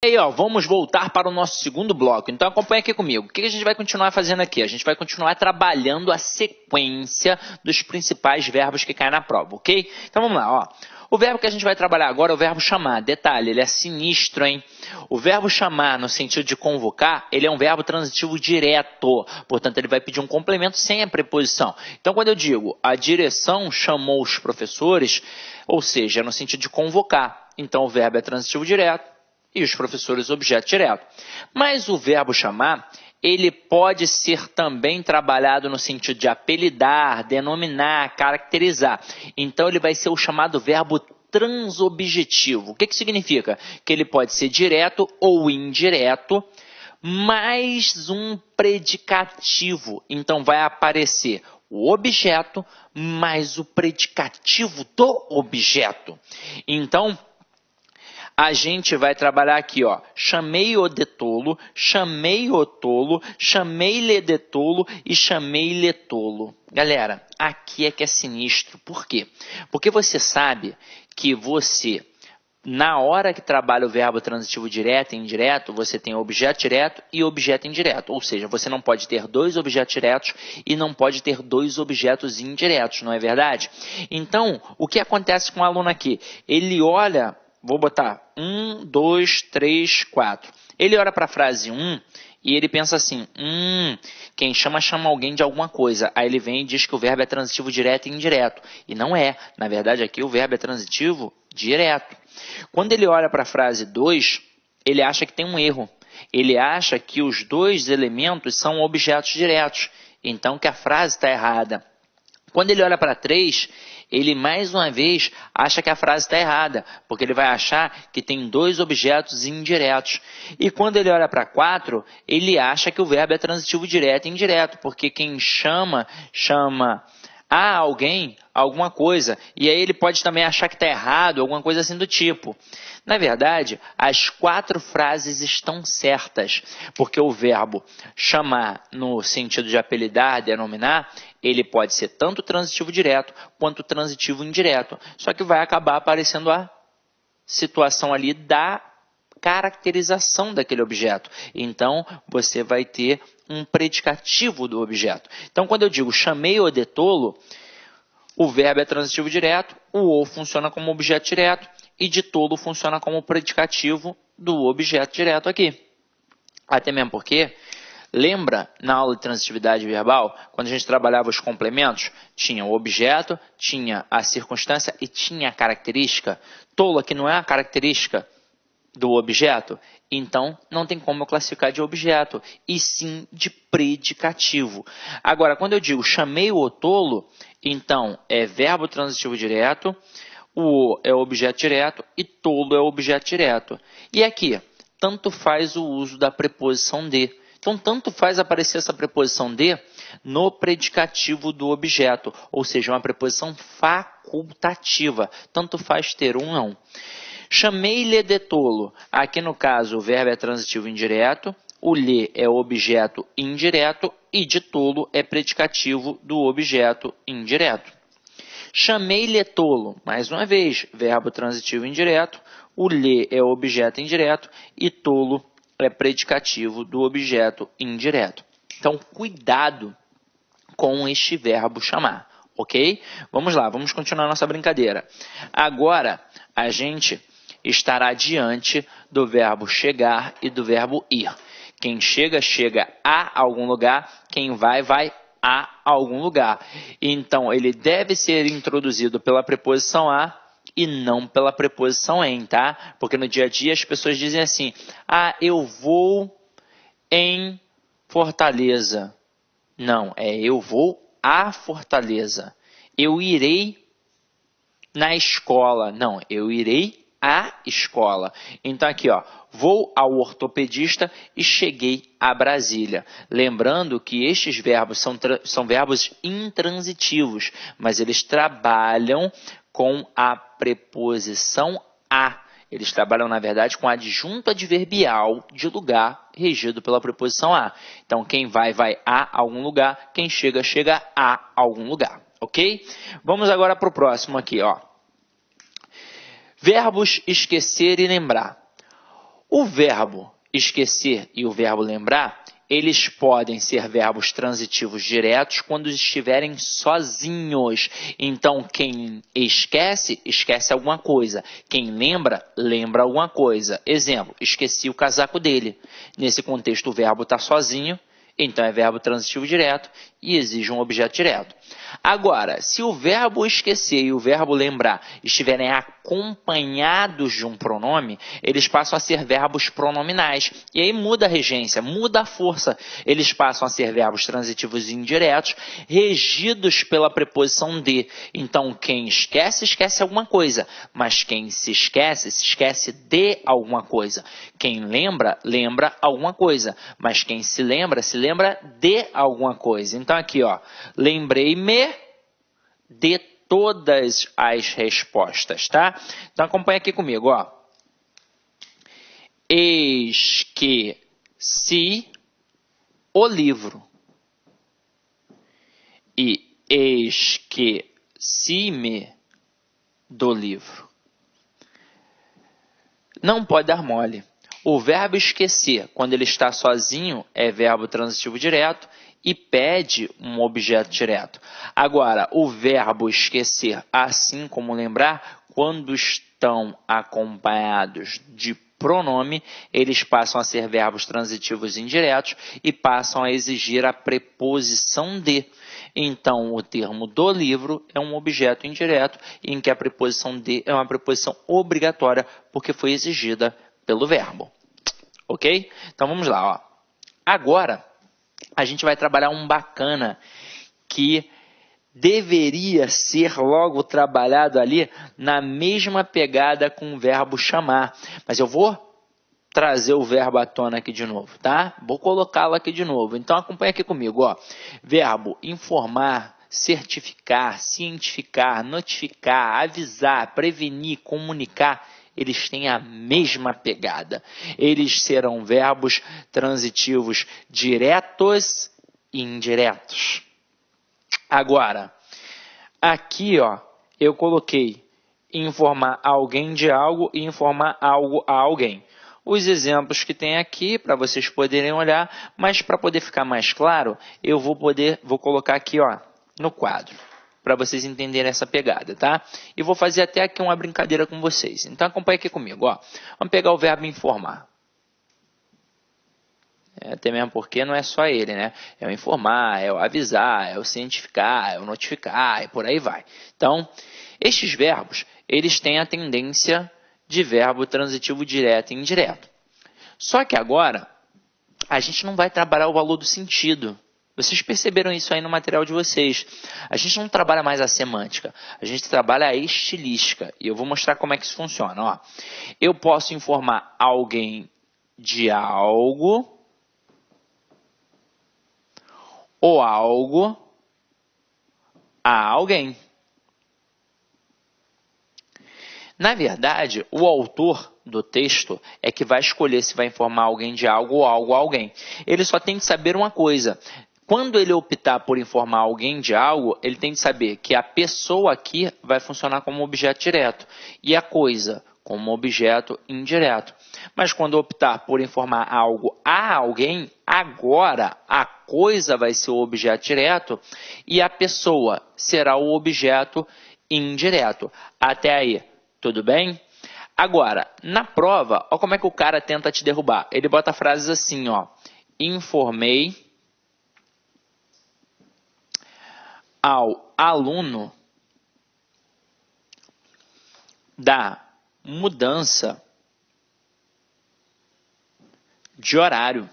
E aí, ó, vamos voltar para o nosso segundo bloco. Então acompanha aqui comigo. O que a gente vai continuar fazendo aqui? A gente vai continuar trabalhando a sequência dos principais verbos que caem na prova, ok? Então vamos lá, ó. O verbo que a gente vai trabalhar agora é o verbo chamar. Detalhe, ele é sinistro, hein? O verbo chamar, no sentido de convocar, ele é um verbo transitivo direto. Portanto, ele vai pedir um complemento sem a preposição. Então, quando eu digo a direção chamou os professores, ou seja, é no sentido de convocar. Então, o verbo é transitivo direto e os professores objeto direto. Mas o verbo chamar, ele pode ser também trabalhado no sentido de apelidar, denominar, caracterizar. Então, ele vai ser o chamado verbo transobjetivo. O que significa? Que ele pode ser direto ou indireto, mais um predicativo. Então, vai aparecer o objeto mais o predicativo do objeto. Então, a gente vai trabalhar aqui, ó, chamei-o de tolo, chamei-o tolo, chamei-lhe de tolo e chamei-lhe tolo. Galera, aqui é que é sinistro. Por quê? Porque você sabe que você, na hora que trabalha o verbo transitivo direto e indireto, você tem objeto direto e objeto indireto. Ou seja, você não pode ter dois objetos diretos e não pode ter dois objetos indiretos, não é verdade? Então, o que acontece com o aluno aqui? Ele olha... Vou botar 1, 2, 3, 4. Ele olha para a frase 1 e ele pensa assim, quem chama alguém de alguma coisa. Aí ele vem e diz que o verbo é transitivo direto e indireto. E não é. Na verdade, aqui o verbo é transitivo direto. Quando ele olha para a frase 2, ele acha que tem um erro. Ele acha que os dois elementos são objetos diretos. Então, que a frase está errada. Quando ele olha para 3, ele mais uma vez acha que a frase está errada, porque ele vai achar que tem dois objetos indiretos. E quando ele olha para 4, ele acha que o verbo é transitivo direto e indireto, porque quem chama a alguém alguma coisa. E aí ele pode também achar que está errado, alguma coisa assim do tipo. Na verdade, as 4 frases estão certas, porque o verbo chamar, no sentido de apelidar, denominar, ele pode ser tanto transitivo direto quanto transitivo indireto. Só que vai acabar aparecendo a situação ali da caracterização daquele objeto. Então, você vai ter um predicativo do objeto. Então, quando eu digo chamei-o de tolo, o verbo é transitivo direto, o funciona como objeto direto e de tolo funciona como predicativo do objeto direto aqui. Até mesmo porque, lembra na aula de transitividade verbal, quando a gente trabalhava os complementos, tinha o objeto, tinha a circunstância e tinha a característica. Tolo aqui não é a característica do objeto, então não tem como eu classificar de objeto, e sim de predicativo. Agora, quando eu digo chamei-o tolo, então é verbo transitivo direto, o é objeto direto e tolo é objeto direto. E aqui, tanto faz o uso da preposição de. Então, tanto faz aparecer essa preposição de no predicativo do objeto, ou seja, uma preposição facultativa. Tanto faz ter um não. Chamei-lhe de tolo. Aqui, no caso, o verbo é transitivo indireto, o lhe é objeto indireto e de tolo é predicativo do objeto indireto. Chamei-lhe tolo. Mais uma vez, verbo transitivo indireto, o lhe é objeto indireto e tolo é predicativo do objeto indireto. Então, cuidado com este verbo chamar, ok? Vamos lá, vamos continuar nossa brincadeira. Agora, a gente estará diante do verbo chegar e do verbo ir. Quem chega, chega a algum lugar. Quem vai, vai a algum lugar. Então, ele deve ser introduzido pela preposição a e não pela preposição em, tá? Porque no dia a dia as pessoas dizem assim, eu vou em Fortaleza. Não, eu vou a Fortaleza. Eu irei na escola. Não, eu irei à escola. Então aqui, ó, vou ao ortopedista e cheguei a Brasília. Lembrando que estes verbos são verbos intransitivos, mas eles trabalham com a preposição a. Eles trabalham, na verdade, com adjunto adverbial de lugar regido pela preposição a. Então, quem vai, vai a algum lugar. Quem chega, chega a algum lugar. Ok? Vamos agora para o próximo aqui, ó. Verbos esquecer e lembrar. O verbo esquecer e o verbo lembrar, eles podem ser verbos transitivos diretos quando estiverem sozinhos. Então, quem esquece, esquece alguma coisa. Quem lembra, lembra alguma coisa. Exemplo, esqueci o casaco dele. Nesse contexto, o verbo está sozinho, então é verbo transitivo direto e exige um objeto direto. Agora, se o verbo esquecer e o verbo lembrar estiverem acompanhados de um pronome, eles passam a ser verbos pronominais. E aí muda a regência, muda a força. Eles passam a ser verbos transitivos indiretos, regidos pela preposição de. Então, quem esquece, esquece alguma coisa. Mas quem se esquece de alguma coisa. Quem lembra, lembra alguma coisa. Mas quem se lembra de alguma coisa. Então, aqui, ó, lembrei-me de todas as respostas, tá? Então, acompanha aqui comigo, ó. Esqueci o livro. E esqueci-me do livro. Não pode dar mole. O verbo esquecer, quando ele está sozinho, é verbo transitivo direto e pede um objeto direto. Agora, o verbo esquecer, assim como lembrar, quando estão acompanhados de pronome, eles passam a ser verbos transitivos indiretos e passam a exigir a preposição de. Então, o termo do livro é um objeto indireto em que a preposição de é uma preposição obrigatória porque foi exigida pelo verbo. Ok? Então, vamos lá. Ó. Agora, a gente vai trabalhar um bacana que deveria ser logo trabalhado ali na mesma pegada com o verbo chamar. Mas eu vou trazer o verbo à tona aqui de novo, tá? Vou colocá-lo aqui de novo. Então, acompanha aqui comigo, ó. Verbo informar, certificar, cientificar, notificar, avisar, prevenir, comunicar. Eles têm a mesma pegada. Eles serão verbos transitivos diretos e indiretos. Agora, aqui, ó, eu coloquei informar alguém de algo e informar algo a alguém. Os exemplos que tem aqui, para vocês poderem olhar, mas para poder ficar mais claro, eu vou colocar aqui, ó, no quadro, para vocês entenderem essa pegada, tá? E vou fazer até aqui uma brincadeira com vocês. Então, acompanhe aqui comigo, ó. Vamos pegar o verbo informar. Até mesmo porque não é só ele, né? É o informar, é o avisar, é o cientificar, é o notificar e por aí vai. Então, estes verbos, eles têm a tendência de verbo transitivo direto e indireto. Só que agora, a gente não vai trabalhar o valor do sentido. Vocês perceberam isso aí no material de vocês. A gente não trabalha mais a semântica, a gente trabalha a estilística. E eu vou mostrar como é que isso funciona. Ó. Eu posso informar alguém de algo ou algo a alguém. Na verdade, o autor do texto é que vai escolher se vai informar alguém de algo ou algo a alguém. Ele só tem que saber uma coisa. Quando ele optar por informar alguém de algo, ele tem que saber que a pessoa aqui vai funcionar como objeto direto e a coisa como objeto indireto. Mas quando optar por informar algo a alguém, agora a coisa vai ser o objeto direto e a pessoa será o objeto indireto. Até aí, tudo bem? Agora, na prova, olha como é que o cara tenta te derrubar. Ele bota frases assim, ó. Informei ao aluno da mudança de horário.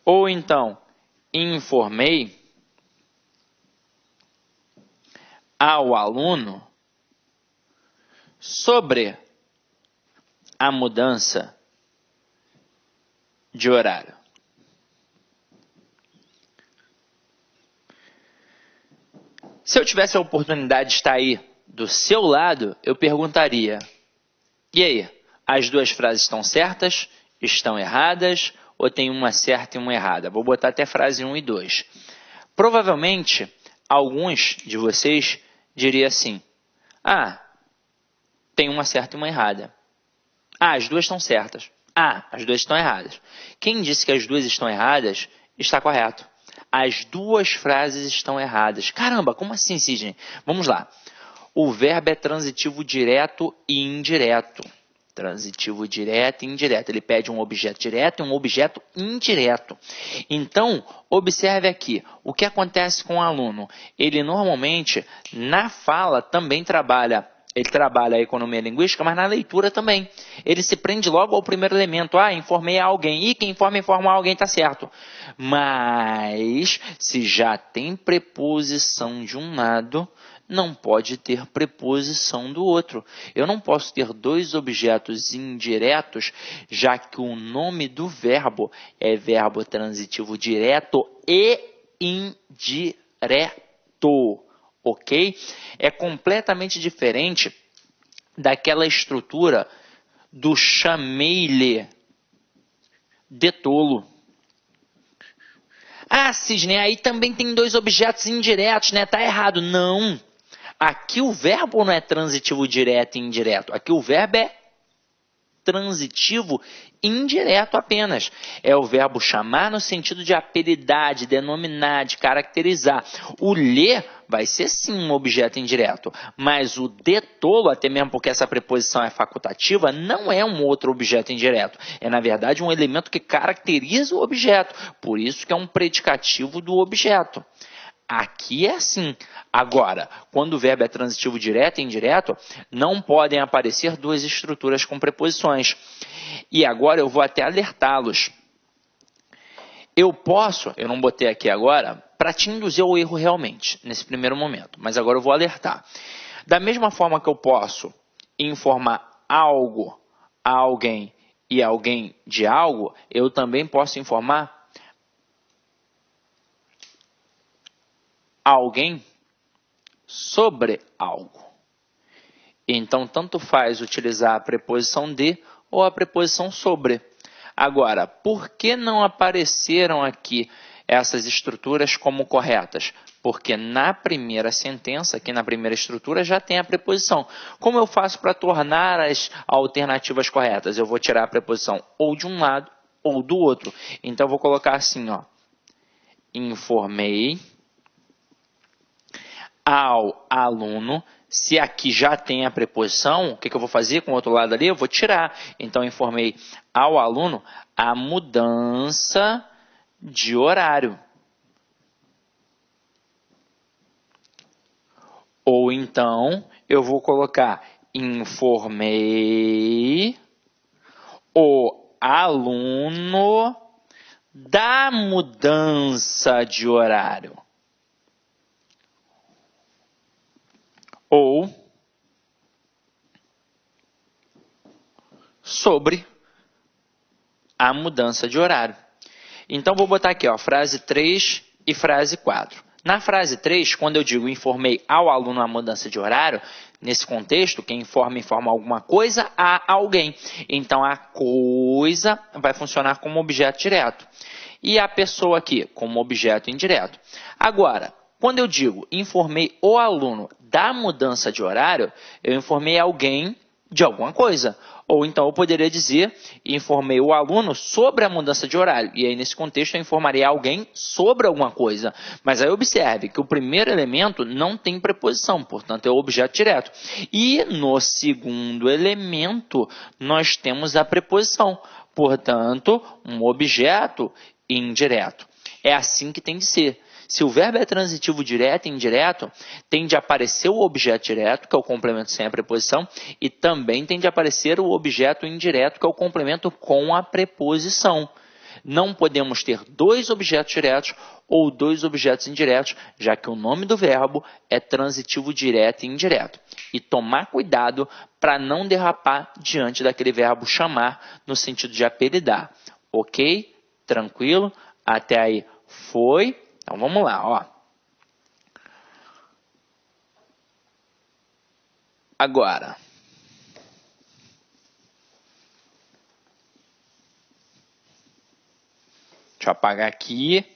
Ou então, informei ao aluno sobre a mudança de horário. Se eu tivesse a oportunidade de estar aí do seu lado, eu perguntaria: e aí, as duas frases estão certas? Estão erradas? Ou tem uma certa e uma errada? Vou botar até frase 1 e 2. Provavelmente, alguns de vocês diriam assim: ah, tem uma certa e uma errada. Ah, as duas estão certas. Ah, as duas estão erradas. Quem disse que as duas estão erradas, está correto. As duas frases estão erradas. Caramba, como assim, Sidney? Vamos lá. O verbo é transitivo direto e indireto. Transitivo direto e indireto. Ele pede um objeto direto e um objeto indireto. Então, observe aqui. O que acontece com o aluno? Ele normalmente, na fala, também trabalha. Ele trabalha a economia linguística, mas na leitura também. Ele se prende logo ao primeiro elemento. Ah, informei a alguém. E quem informa alguém está certo. Mas, se já tem preposição de um lado, não pode ter preposição do outro. Eu não posso ter dois objetos indiretos, já que o nome do verbo é verbo transitivo direto e indireto. Ok? É completamente diferente daquela estrutura do chamei-lhe de tolo. Ah, Sidney, aí também tem dois objetos indiretos, né? Tá errado. Não. Aqui o verbo não é transitivo direto e indireto. Aqui o verbo é transitivo indireto apenas. É o verbo chamar no sentido de apelidar, de denominar, de caracterizar. O ler vai ser sim um objeto indireto, mas o de tolo, até mesmo porque essa preposição é facultativa, não é um outro objeto indireto. É, na verdade, um elemento que caracteriza o objeto. Por isso que é um predicativo do objeto. Aqui é assim. Agora, quando o verbo é transitivo direto e indireto, não podem aparecer duas estruturas com preposições. E agora eu vou até alertá-los. Eu não botei aqui agora, para te induzir ao erro realmente, nesse primeiro momento. Mas agora eu vou alertar. Da mesma forma que eu posso informar algo a alguém e alguém de algo, eu também posso informar alguém sobre algo. Então, tanto faz utilizar a preposição de ou a preposição sobre. Agora, por que não apareceram aqui essas estruturas como corretas? Porque na primeira sentença, aqui na primeira estrutura, já tem a preposição. Como eu faço para tornar as alternativas corretas? Eu vou tirar a preposição ou de um lado ou do outro. Então, eu vou colocar assim, ó. Informei ao aluno. Se aqui já tem a preposição, o que eu vou fazer com o outro lado ali? Eu vou tirar. Então, informei ao aluno a mudança de horário. Ou então, eu vou colocar informei o aluno da mudança de horário. Ou sobre a mudança de horário. Então, vou botar aqui, ó, frase 3 e frase 4. Na frase 3, quando eu digo informei ao aluno a mudança de horário, nesse contexto, quem informa alguma coisa a alguém. Então, a coisa vai funcionar como objeto direto. E a pessoa aqui, como objeto indireto. Agora, quando eu digo informei o aluno da mudança de horário, eu informei alguém de alguma coisa. Ou então eu poderia dizer, informei o aluno sobre a mudança de horário. E aí, nesse contexto, eu informaria alguém sobre alguma coisa. Mas aí observe que o primeiro elemento não tem preposição, portanto, é o objeto direto. E no segundo elemento, nós temos a preposição. Portanto, um objeto indireto. É assim que tem de ser. Se o verbo é transitivo direto e indireto, tem de aparecer o objeto direto, que é o complemento sem a preposição, e também tem de aparecer o objeto indireto, que é o complemento com a preposição. Não podemos ter dois objetos diretos ou dois objetos indiretos, já que o nome do verbo é transitivo direto e indireto. E tomar cuidado para não derrapar diante daquele verbo chamar, no sentido de apelidar. Ok? Tranquilo? Até aí foi? Então, vamos lá, ó. Agora, deixa eu apagar aqui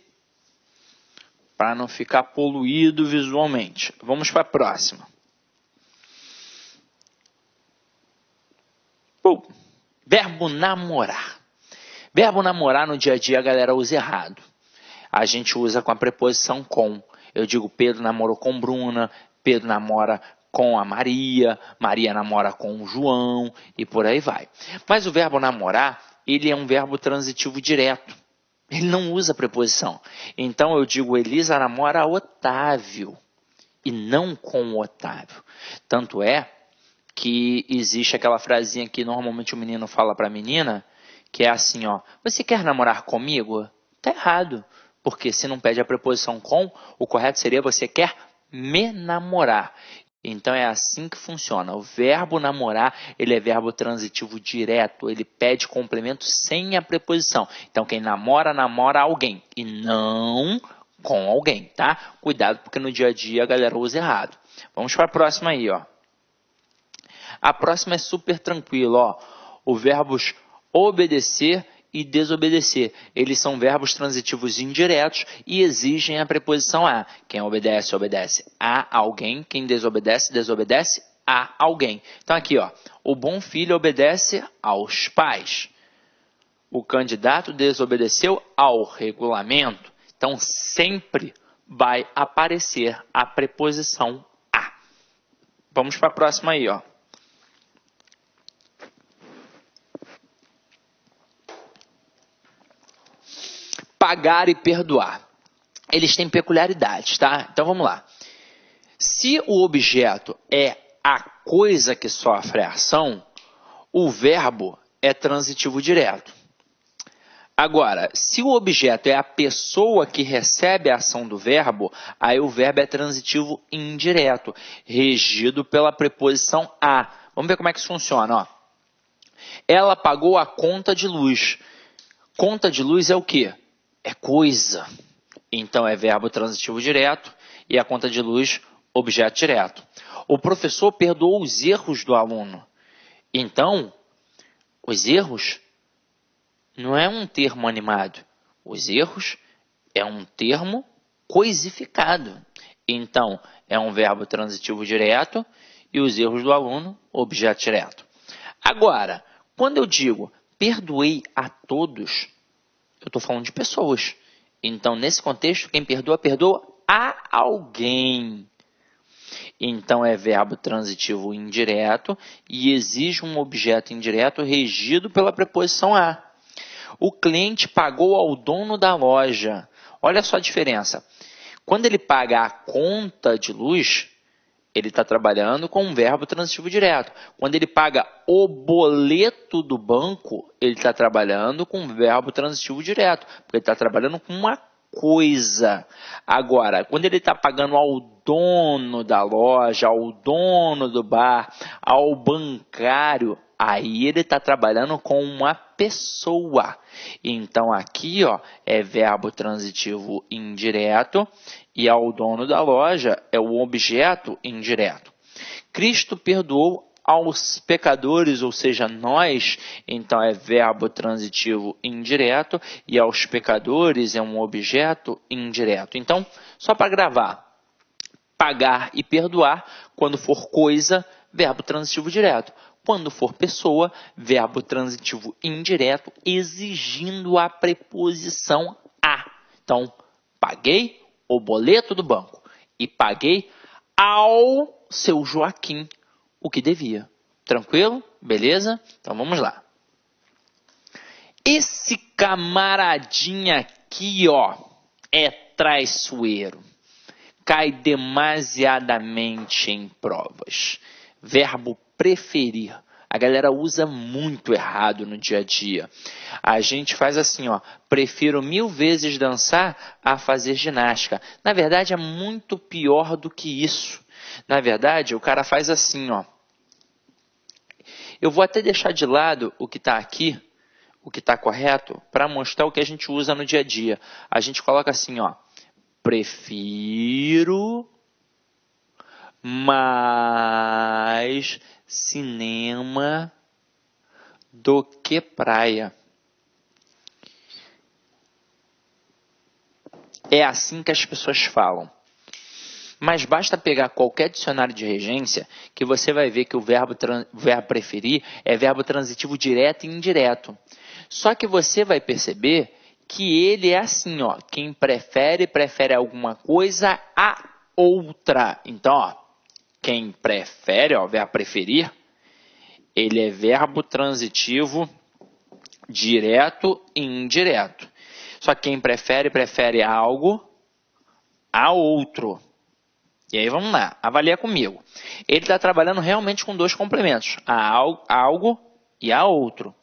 para não ficar poluído visualmente. Vamos para a próxima. Verbo namorar. Verbo namorar no dia a dia a galera usa errado. A gente usa com a preposição com. Eu digo Pedro namorou com Bruna, Pedro namora com a Maria, Maria namora com o João e por aí vai. Mas o verbo namorar, ele é um verbo transitivo direto. Ele não usa preposição. Então eu digo Elisa namora Otávio e não com o Otávio. Tanto é que existe aquela frasinha que normalmente o menino fala para a menina, que é assim, ó, você quer namorar comigo? Tá errado, porque se não pede a preposição com, o correto seria você quer me namorar. Então é assim que funciona. O verbo namorar, ele é verbo transitivo direto, ele pede complemento sem a preposição. Então quem namora, namora alguém e não com alguém, tá? Cuidado porque no dia a dia a galera usa errado. Vamos para a próxima aí, ó. A próxima é super tranquila, ó. Os verbos obedecer e desobedecer. Eles são verbos transitivos indiretos e exigem a preposição a. Quem obedece, obedece a alguém. Quem desobedece, desobedece a alguém. Então aqui, ó, o bom filho obedece aos pais. O candidato desobedeceu ao regulamento. Então sempre vai aparecer a preposição a. Vamos para a próxima aí, ó. Pagar e perdoar. Eles têm peculiaridades, tá? Então vamos lá. Se o objeto é a coisa que sofre a ação, o verbo é transitivo direto. Agora, se o objeto é a pessoa que recebe a ação do verbo, aí o verbo é transitivo indireto, regido pela preposição a. Vamos ver como é que isso funciona, ó. Ela pagou a conta de luz. Conta de luz é o quê? É coisa. Então é verbo transitivo direto e a conta de luz, objeto direto. O professor perdoou os erros do aluno. Então, os erros não é um termo animado. Os erros é um termo coisificado. Então, é um verbo transitivo direto e os erros do aluno, objeto direto. Agora, quando eu digo perdoei a todos, eu estou falando de pessoas. Então, nesse contexto, quem perdoa, perdoa a alguém. Então, é verbo transitivo indireto e exige um objeto indireto regido pela preposição a. O cliente pagou ao dono da loja. Olha só a diferença. Quando ele paga a conta de luz, ele está trabalhando com um verbo transitivo direto. Quando ele paga o boleto do banco, ele está trabalhando com um verbo transitivo direto, porque ele está trabalhando com uma coisa. Agora, quando ele está pagando ao dono da loja, ao dono do bar, ao bancário, aí ele está trabalhando com uma pessoa. Então, aqui ó, é verbo transitivo indireto e ao dono da loja é o objeto indireto. Cristo perdoou aos pecadores, ou seja, nós, então é verbo transitivo indireto e aos pecadores é um objeto indireto. Então, só para gravar, pagar e perdoar, quando for coisa, verbo transitivo direto. Quando for pessoa, verbo transitivo indireto, exigindo a preposição a. Então, paguei o boleto do banco e paguei ao seu Joaquim o que devia. Tranquilo? Beleza? Então, vamos lá. Esse camaradinha aqui, ó, é traiçoeiro. Cai demasiadamente em provas. Verbo preferir. A galera usa muito errado no dia a dia. A gente faz assim, ó, prefiro 1000 vezes dançar a fazer ginástica. Na verdade, é muito pior do que isso. Na verdade, o cara faz assim, ó. Eu vou até deixar de lado o que está aqui, o que está correto, para mostrar o que a gente usa no dia a dia. A gente coloca assim, ó. Prefiro mais cinema do que praia. É assim que as pessoas falam. Mas basta pegar qualquer dicionário de regência que você vai ver que o verbo preferir é verbo transitivo direto e indireto. Só que você vai perceber que ele é assim, ó, quem prefere, prefere alguma coisa a outra. Então, ó, quem prefere, ó, verbo preferir, ele é verbo transitivo direto e indireto. Só que quem prefere, prefere algo a outro. E aí vamos lá, avalia comigo. Ele está trabalhando realmente com dois complementos, a algo e a outro.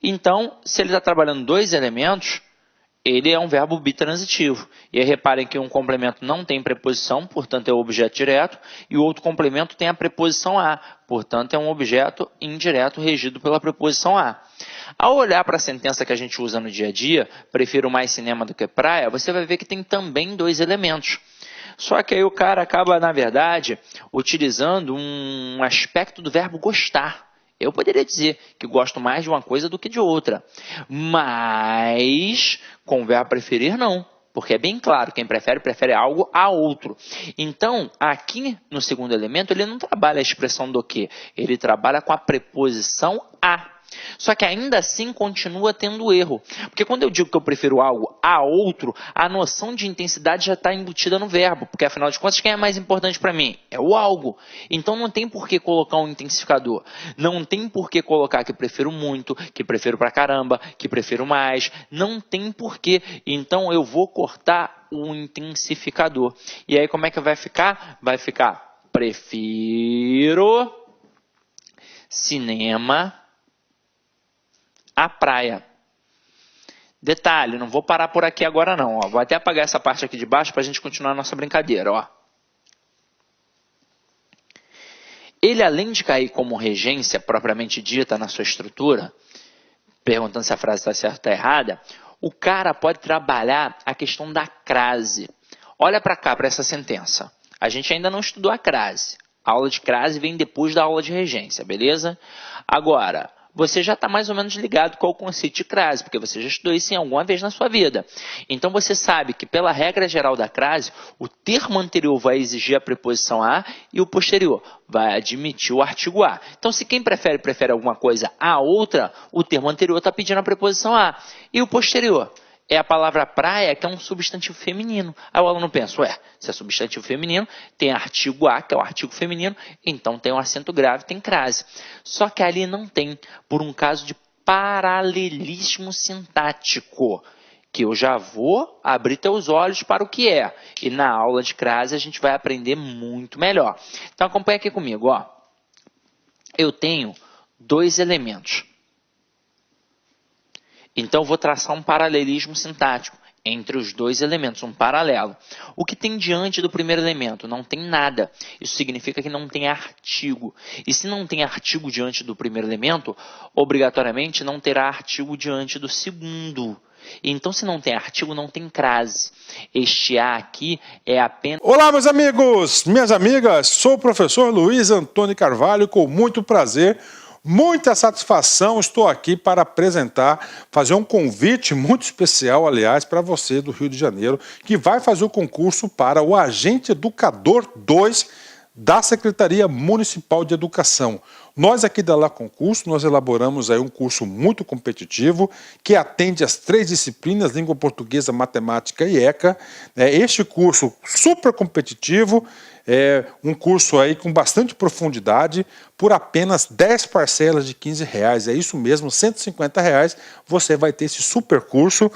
Então, se ele está trabalhando dois elementos, ele é um verbo bitransitivo. E aí reparem que um complemento não tem preposição, portanto é um objeto direto, e o outro complemento tem a preposição a, portanto é um objeto indireto regido pela preposição a. Ao olhar para a sentença que a gente usa no dia a dia, prefiro mais cinema do que praia, você vai ver que tem também dois elementos. Só que aí o cara acaba, na verdade, utilizando um aspecto do verbo gostar. Eu poderia dizer que gosto mais de uma coisa do que de outra. Mas, com o verbo preferir, não. Porque é bem claro, quem prefere, prefere algo a outro. Então, aqui no segundo elemento, ele não trabalha a expressão do que. Ele trabalha com a preposição a. Só que ainda assim continua tendo erro. Porque quando eu digo que eu prefiro algo a outro, a noção de intensidade já está embutida no verbo. Porque afinal de contas, quem é mais importante para mim? É o algo. Então não tem por que colocar um intensificador. Não tem por que colocar que prefiro muito, que prefiro pra caramba, que prefiro mais. Não tem por que. Então eu vou cortar o intensificador. E aí como é que vai ficar? Vai ficar prefiro cinema a praia. Detalhe, não vou parar por aqui agora não. Ó. Vou até apagar essa parte aqui de baixo para a gente continuar a nossa brincadeira. Ó. Ele, além de cair como regência propriamente dita na sua estrutura, perguntando se a frase está certa ou está errada, o cara pode trabalhar a questão da crase. Olha para cá, para essa sentença. A gente ainda não estudou a crase. A aula de crase vem depois da aula de regência, beleza? Agora, você já está mais ou menos ligado com o conceito de crase, porque você já estudou isso em alguma vez na sua vida. Então você sabe que pela regra geral da crase, o termo anterior vai exigir a preposição a e o posterior vai admitir o artigo a. Então se quem prefere alguma coisa a outra, o termo anterior está pedindo a preposição a. E o posterior? É a palavra praia, que é um substantivo feminino. Aí o aluno pensa, ué, se é substantivo feminino, tem artigo a, que é o artigo feminino, então tem um acento grave, tem crase. Só que ali não tem, por um caso de paralelismo sintático, que eu já vou abrir teus olhos para o que é. E na aula de crase a gente vai aprender muito melhor. Então acompanha aqui comigo, ó. Eu tenho dois elementos. Então, eu vou traçar um paralelismo sintático entre os dois elementos, um paralelo. O que tem diante do primeiro elemento? Não tem nada. Isso significa que não tem artigo. E se não tem artigo diante do primeiro elemento, obrigatoriamente não terá artigo diante do segundo. Então, se não tem artigo, não tem crase. Este A aqui é apenas... Olá, meus amigos, minhas amigas. Sou o professor Luiz Antônio Carvalho, com muito prazer, muita satisfação, estou aqui para apresentar, fazer um convite muito especial, aliás, para você do Rio de Janeiro, que vai fazer o concurso para o Agente Educador 2 da Secretaria Municipal de Educação. Nós aqui da La Concurso, nós elaboramos aí um curso muito competitivo, que atende às 3 disciplinas, língua portuguesa, matemática e ECA. Este curso super competitivo, é um curso aí com bastante profundidade, por apenas 10 parcelas de R$15. É isso mesmo, R$150 você vai ter esse super curso,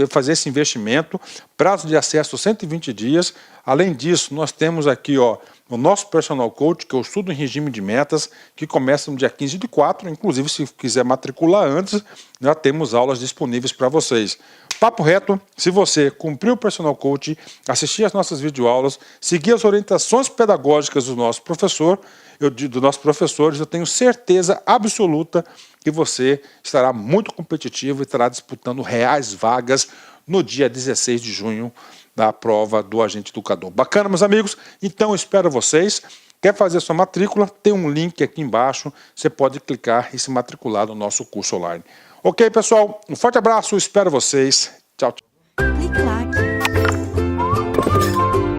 fazer esse investimento, prazo de acesso 120 dias. Além disso, nós temos aqui o nosso personal coach, que eu estudo em regime de metas, que começa no dia 15/4, inclusive se quiser matricular antes, já temos aulas disponíveis para vocês. Papo reto, se você cumprir o personal coach, assistir às nossas videoaulas, seguir as orientações pedagógicas do nosso professor, eu tenho certeza absoluta que você estará muito competitivo e estará disputando reais vagas no dia 16 de junho da prova do Agente Educador. Bacana, meus amigos? Então, espero vocês. Quer fazer sua matrícula? Tem um link aqui embaixo, você pode clicar e se matricular no nosso curso online. Ok, pessoal? Um forte abraço, espero vocês. Tchau, tchau.